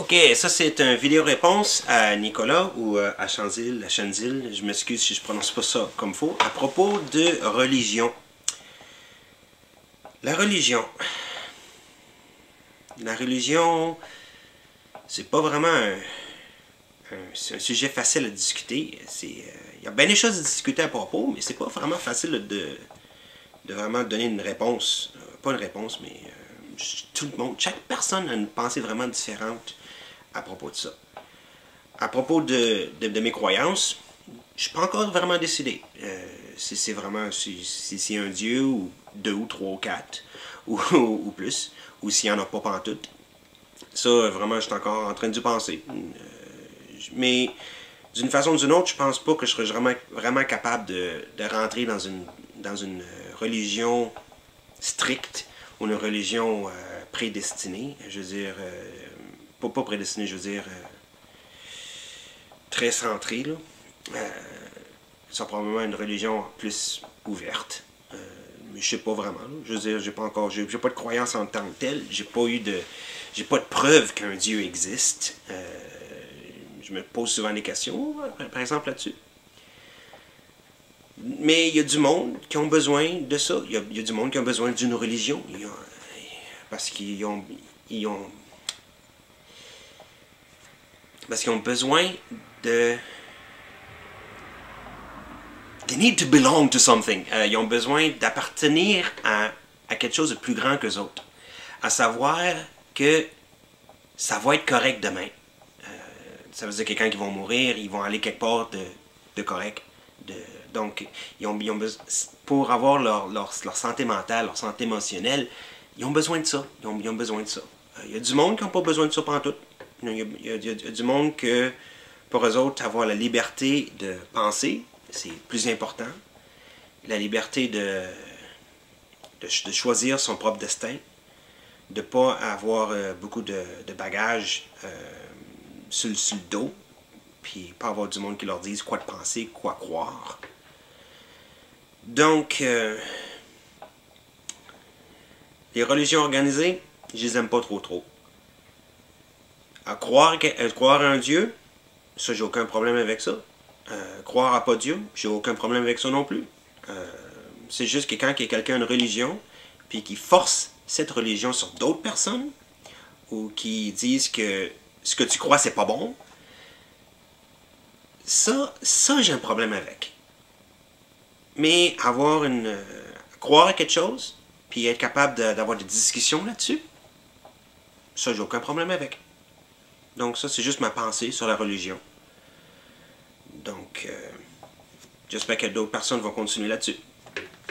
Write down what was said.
Ok, ça c'est une vidéo réponse à Nicolas ou à Chanzil, je m'excuse si je prononce pas ça comme faut, à propos de religion. La religion. La religion, c'est pas vraiment c'est un sujet facile à discuter. Il y a bien des choses à discuter à propos, mais c'est pas vraiment facile de vraiment donner une réponse. Pas une réponse, mais tout le monde, chaque personne a une pensée vraiment différente à propos de ça. À propos de mes croyances, je suis pas encore vraiment décidé. Si c'est vraiment si c'est un dieu ou deux ou trois ou quatre ou plus, ou s'il n'y en a pas pantoute. Ça, vraiment, je suis encore en train d'y penser. Mais d'une façon ou d'une autre, je pense pas que je serais vraiment capable de rentrer dans une religion stricte ou une religion prédestinée. Je veux dire, pas prédestinée, je veux dire très centrée, là. C'est probablement une religion plus ouverte. Mais je sais pas vraiment. Là. Je veux dire, j'ai pas de croyance en tant que telle. J'ai pas de preuve qu'un Dieu existe. Je me pose souvent des questions, par exemple, là-dessus. Mais il y a du monde qui ont besoin de ça. Il y a du monde qui ont besoin d'une religion. Parce qu'ils ont besoin de... They need to belong to something. Ils ont besoin d'appartenir à quelque chose de plus grand qu'eux autres. À savoir que ça va être correct demain. Ça veut dire que quand ils vont mourir, ils vont aller quelque part de correct. Donc, ils ont besoin, pour avoir leur santé mentale, leur santé émotionnelle, ils ont besoin de ça. Ils ont besoin de ça. Il y a du monde qui n'a pas besoin de ça pantoute. Il y a du monde que, pour eux autres, avoir la liberté de penser, c'est plus important. La liberté de choisir son propre destin. De ne pas avoir beaucoup de bagages sur le dos. Puis pas avoir du monde qui leur dise quoi de penser, quoi croire. Donc, les religions organisées, je les aime pas trop. À croire à un Dieu, ça j'ai aucun problème avec ça. Croire à pas Dieu, j'ai aucun problème avec ça non plus. C'est juste que quand quelqu'un a une religion, puis qui force cette religion sur d'autres personnes, ou qui disent que ce que tu crois c'est pas bon, ça j'ai un problème avec. Mais croire à quelque chose, puis être capable d'avoir des discussions là-dessus, ça j'ai aucun problème avec. Donc ça c'est juste ma pensée sur la religion. Donc j'espère que d'autres personnes vont continuer là-dessus.